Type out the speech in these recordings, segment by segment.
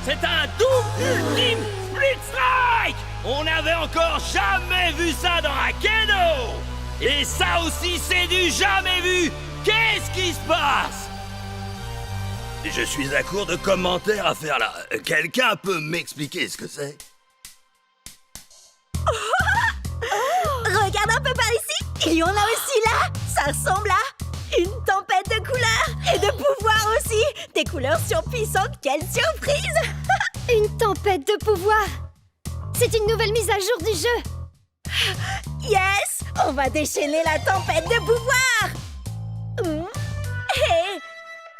C'est un double ultime split strike! On n'avait encore jamais vu ça dans Rakedo! Et ça aussi, c'est du jamais vu! Qu'est-ce qui se passe? Je suis à court de commentaires à faire là. Quelqu'un peut m'expliquer ce que c'est? Regarde un peu par ici. Il y en a aussi là. Ça ressemble à une tempête de couleurs et de pouvoirs aussi. Des couleurs surpuissantes. Quelle surprise! Une tempête de pouvoir. C'est une nouvelle mise à jour du jeu. Yes! On va déchaîner la tempête de pouvoir. Hé!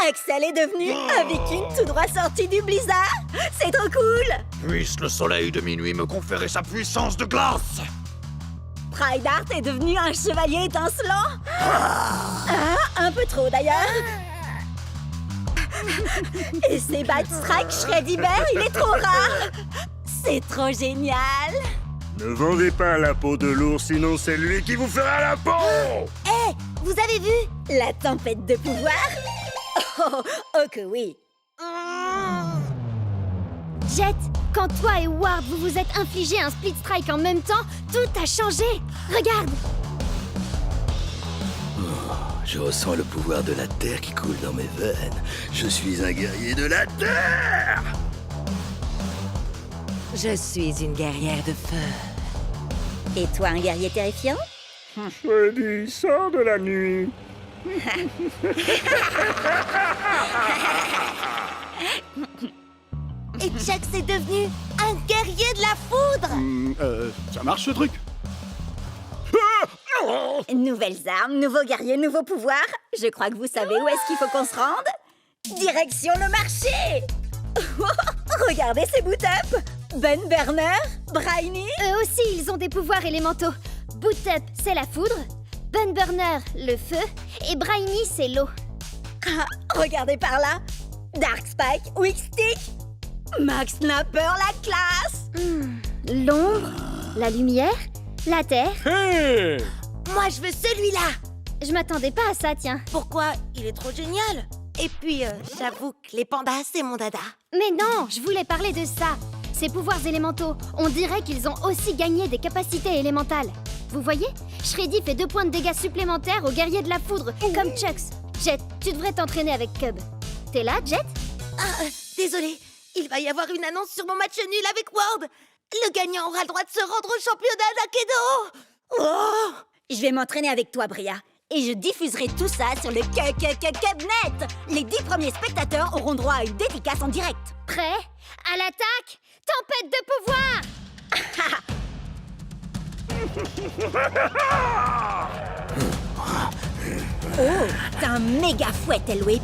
Axel est devenu un viking tout droit sorti du blizzard. C'est trop cool. Puisse le soleil de minuit me conférer sa puissance de glace. Prydart est devenu un chevalier étincelant. Un peu trop d'ailleurs. Et c'est Batstrike Shreddy Bear, il est trop rare. C'est trop génial. Ne vendez pas la peau de l'ours, sinon c'est lui qui vous fera la peau. Hé, vous avez vu la tempête de pouvoir? Oh que oui. Jet, quand toi et Ward vous vous êtes infligé un split strike en même temps, tout a changé. Regarde. Je ressens le pouvoir de la terre qui coule dans mes veines. Je suis un guerrier de la terre! Je suis une guerrière de feu. Et toi, un guerrier terrifiant? Freddy, sors de la nuit. Et Chuck est devenu un guerrier de la foudre. Ça marche ce truc? Nouvelles armes, nouveaux guerriers, nouveaux pouvoirs. Je crois que vous savez où est-ce qu'il faut qu'on se rende. Direction le marché. Regardez ces boot-up. Ben Burner, Briny. Eux aussi, ils ont des pouvoirs élémentaux. Boot Up, c'est la foudre. Bun Burner, le feu. Et Briny, c'est l'eau. Regardez par là. Dark Spike, Weak Stick. Max Snapper, la classe. L'ombre, la lumière, la terre. Hey! Moi, je veux celui-là. Je m'attendais pas à ça, tiens. Pourquoi? Il est trop génial. Et puis, j'avoue que les pandas, c'est mon dada. Mais non, je voulais parler de ça. Ces pouvoirs élémentaux, on dirait qu'ils ont aussi gagné des capacités élémentales. Vous voyez? Shreddy fait 2 points de dégâts supplémentaires aux guerriers de la foudre, comme Chucks. Jet, tu devrais t'entraîner avec Cub. T'es là, Jet? Désolé, il va y avoir une annonce sur mon match nul avec Ward. Le gagnant aura le droit de se rendre au championnat d'Akedo. Oh! Je vais m'entraîner avec toi, Bria. Et je diffuserai tout ça sur le Cubnet. Les 10 premiers spectateurs auront droit à une dédicace en direct. Prêt? À l'attaque? Tempête de pouvoir! Oh, t'as un méga fouet, Elwip.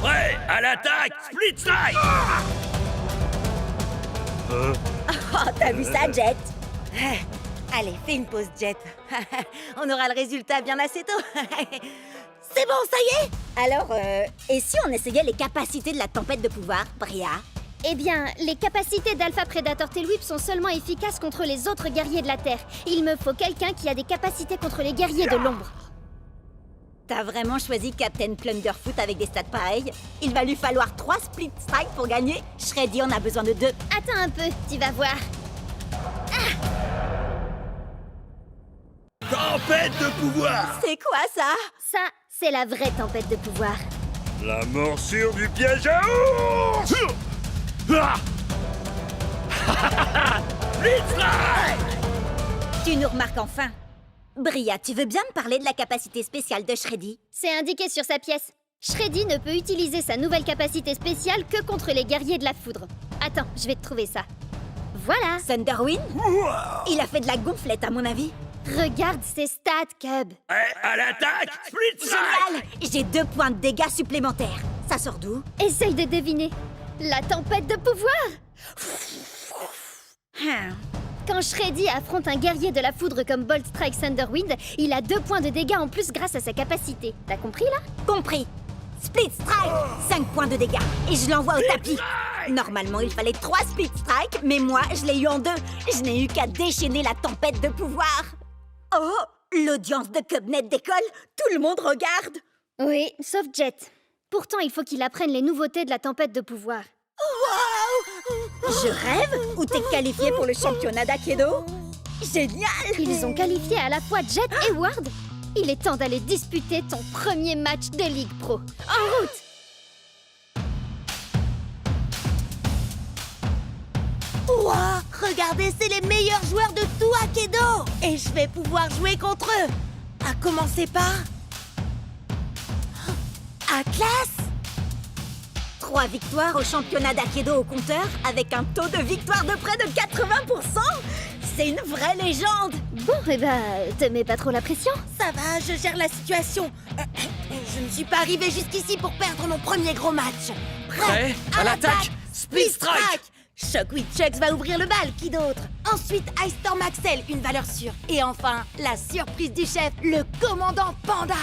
Ouais, à l'attaque! Split strike! Oh, t'as vu ça, Jet? Allez, fais une pause, Jet. On aura le résultat bien assez tôt. C'est bon, ça y est? Alors, et si on essayait les capacités de la tempête de pouvoir, Bria? Eh bien, les capacités d'Alpha Predator Tailwhip sont seulement efficaces contre les autres guerriers de la Terre. Il me faut quelqu'un qui a des capacités contre les guerriers de l'ombre. T'as vraiment choisi Captain Plunderfoot avec des stats pareils? Il va lui falloir 3 split strikes pour gagner. Shreddy en a besoin de 2. Attends un peu, tu vas voir. Tempête de pouvoir! C'est quoi ça? Ça, c'est la vraie tempête de pouvoir. La morsure du piège à ours. Split strike! Tu nous remarques enfin. Bria, tu veux bien me parler de la capacité spéciale de Shreddy? C'est indiqué sur sa pièce. Shreddy ne peut utiliser sa nouvelle capacité spéciale que contre les guerriers de la foudre. Attends, je vais te trouver ça. Voilà. Thunderwind? Il a fait de la gonflette, à mon avis. Regarde ses stats, Cub. À l'attaque! Split strike! Génial! J'ai 2 points de dégâts supplémentaires. Ça sort d'où? Essaye de deviner. La tempête de pouvoir! Quand Shreddy affronte un guerrier de la foudre comme Bolt Strike Thunderwind, il a 2 points de dégâts en plus grâce à sa capacité. T'as compris là? Compris. Split Strike, 5 points de dégâts. Et je l'envoie au tapis. Normalement, il fallait 3 Split Strike, mais moi, je l'ai eu en 2. Je n'ai eu qu'à déchaîner la tempête de pouvoir. Oh, l'audience de Cubnet décolle. Tout le monde regarde. Oui, sauf Jet. Pourtant, il faut qu'il apprenne les nouveautés de la tempête de pouvoir. Wow! Je rêve? Ou t'es qualifié pour le championnat d'Aikido? Génial! Ils ont qualifié à la fois Jet et Ward. Il est temps d'aller disputer ton premier match de Ligue Pro. En route! Ouah! Regardez, c'est les meilleurs joueurs de tout Aikido! Et je vais pouvoir jouer contre eux! À commencer par... Atlas! 3 victoires au championnat d'Aikido au compteur, avec un taux de victoire de près de 80%! C'est une vraie légende! Bon, eh ben, te mets pas trop la pression. Ça va, je gère la situation. Je ne suis pas arrivée jusqu'ici pour perdre mon premier gros match. Prêt à l'attaque, Split Strike. Shockwave Chucks va ouvrir le bal, qui d'autre? Ensuite, Ice Storm Axel, une valeur sûre. Et enfin, la surprise du chef, le commandant Panda.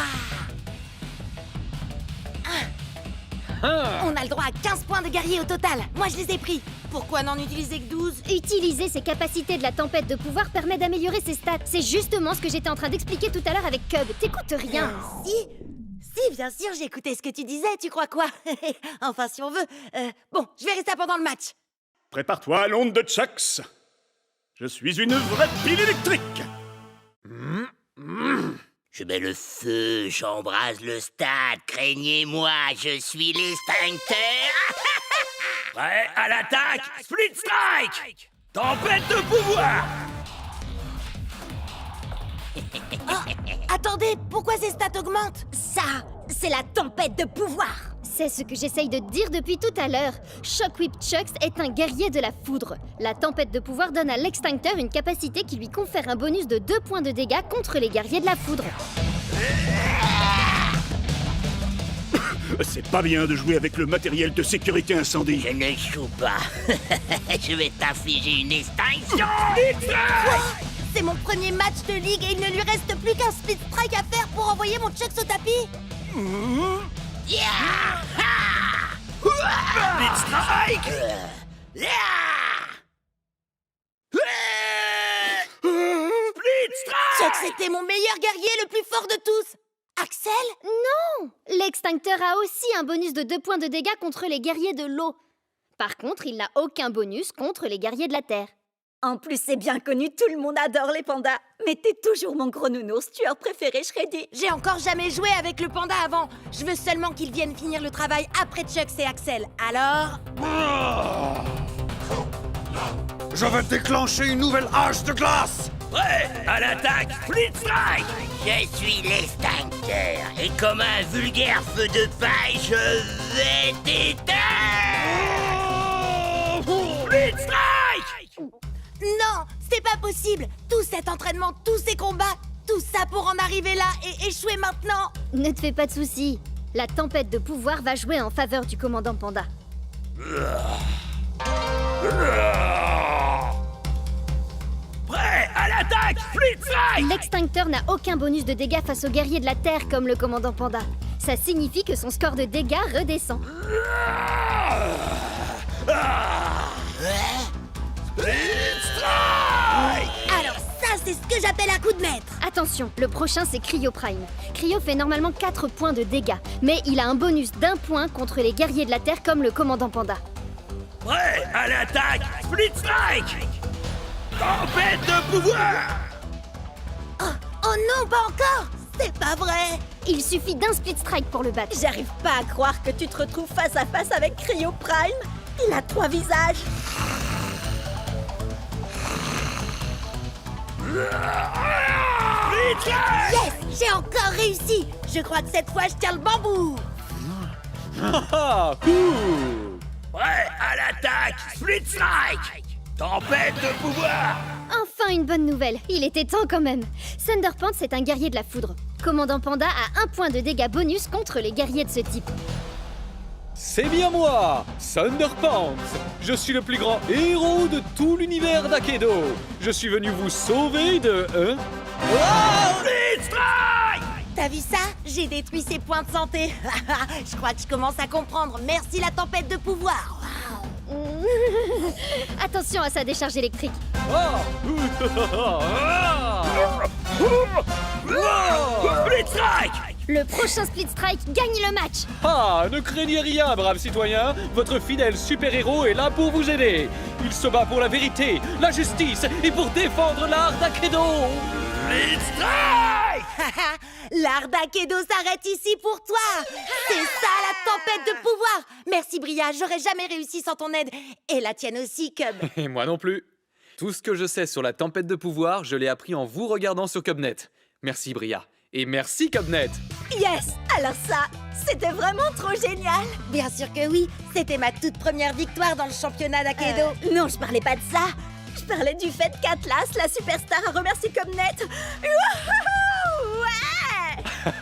On a le droit à 15 points de guerrier au total. Moi, je les ai pris. Pourquoi n'en utiliser que 12? Utiliser ses capacités de la tempête de pouvoir permet d'améliorer ses stats. C'est justement ce que j'étais en train d'expliquer tout à l'heure avec Cub. T'écoutes rien. Si, bien sûr, j'ai écouté ce que tu disais, tu crois quoi? Enfin, si on veut. Bon, je verrai ça pendant le match. Prépare-toi à l'onde de Chucks. Je suis une vraie pile électrique. Je mets le feu, j'embrase le stade, craignez-moi, je suis l'extincteur. Prêt à l'attaque, Split Strike. Tempête de pouvoir. Attendez, pourquoi ces stats augmentent? Ça, c'est la tempête de pouvoir. C'est ce que j'essaye de te dire depuis tout à l'heure. Shockwave Chucks est un guerrier de la foudre. La tempête de pouvoir donne à l'extincteur une capacité qui lui confère un bonus de 2 points de dégâts contre les guerriers de la foudre. C'est pas bien de jouer avec le matériel de sécurité incendie. Je ne joue pas. Je vais t'infliger une extinction. C'est mon premier match de ligue et il ne lui reste plus qu'un Split Strike à faire pour envoyer mon Chucks au tapis. Split Strike. Split Strike. Chucks était mon meilleur guerrier, le plus fort de tous. Axel? Non! L'extincteur a aussi un bonus de 2 points de dégâts contre les guerriers de l'eau. Par contre, il n'a aucun bonus contre les guerriers de la terre. En plus, c'est bien connu, tout le monde adore les pandas. Mais t'es toujours mon gros nounours, tueur préféré, Shreddy. J'ai encore jamais joué avec le panda avant. Je veux seulement qu'ils viennent finir le travail après Chucks et Axel. Alors... Je vais déclencher une nouvelle hache de glace. Prêt à l'attaque, Split Strike. Je suis l'extincteur et comme un vulgaire feu de paille, je vais t'éteindre. Split Strike. Non, c'est pas possible. Tout cet entraînement, tous ces combats, tout ça pour en arriver là et échouer maintenant. Ne te fais pas de soucis. La tempête de pouvoir va jouer en faveur du commandant Panda. Prêt à l'attaque, Split Strike. L'extincteur n'a aucun bonus de dégâts face aux guerriers de la terre comme le commandant Panda. Ça signifie que son score de dégâts redescend. Split Strike. Alors ça, c'est ce que j'appelle un coup de maître. Attention, le prochain c'est Cryo Prime. Cryo fait normalement 4 points de dégâts, mais il a un bonus d'1 point contre les guerriers de la terre comme le commandant Panda. Prêt à l'attaque, Split Strike. Tempête de pouvoir. Oh non, pas encore. C'est pas vrai. Il suffit d'un Split Strike pour le battre. J'arrive pas à croire que tu te retrouves face à face avec Cryo Prime. Il a 3 visages. Split Strike. Yes, j'ai encore réussi. Je crois que cette fois, je tiens le bambou. Prêt à l'attaque, Split Strike. Tempête de pouvoir. Enfin une bonne nouvelle, il était temps quand même. Thunderpants est un guerrier de la foudre. Commandant Panda a 1 point de dégâts bonus contre les guerriers de ce type. C'est bien moi, Thunderpants. Je suis le plus grand héros de tout l'univers d'Aikido. Je suis venu vous sauver de... Split Strike. T'as vu ça? J'ai détruit ses points de santé. Je crois que je commence à comprendre. Merci la tempête de pouvoir. Attention à sa décharge électrique. Split Strike. Le prochain Split Strike gagne le match. Ah, ne craignez rien, braves citoyens. Votre fidèle super-héros est là pour vous aider. Il se bat pour la vérité, la justice et pour défendre l'art d'Akedo. Blitz Strike! L'art d'Akedo s'arrête ici pour toi. C'est ça la tempête de pouvoir. Merci Bria, j'aurais jamais réussi sans ton aide. Et la tienne aussi, Cub. Et moi non plus. Tout ce que je sais sur la tempête de pouvoir, je l'ai appris en vous regardant sur Cubnet. Merci Bria. Et merci Cubnet. Yes! Alors ça, c'était vraiment trop génial! Bien sûr que oui, c'était ma toute première victoire dans le championnat d'Akedo. Non, je parlais pas de ça. Je parlais du fait qu'Atlas, la superstar, a remercié Cubnet. Wouhou! Ouais!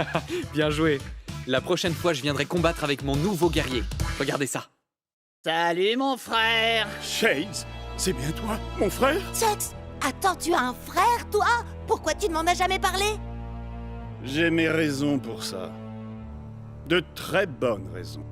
Bien joué. La prochaine fois, je viendrai combattre avec mon nouveau guerrier. Regardez ça. Salut mon frère! Shades, c'est bien toi, mon frère? Chucks, attends, tu as un frère, toi? Pourquoi tu ne m'en as jamais parlé? J'ai mes raisons pour ça. De très bonnes raisons.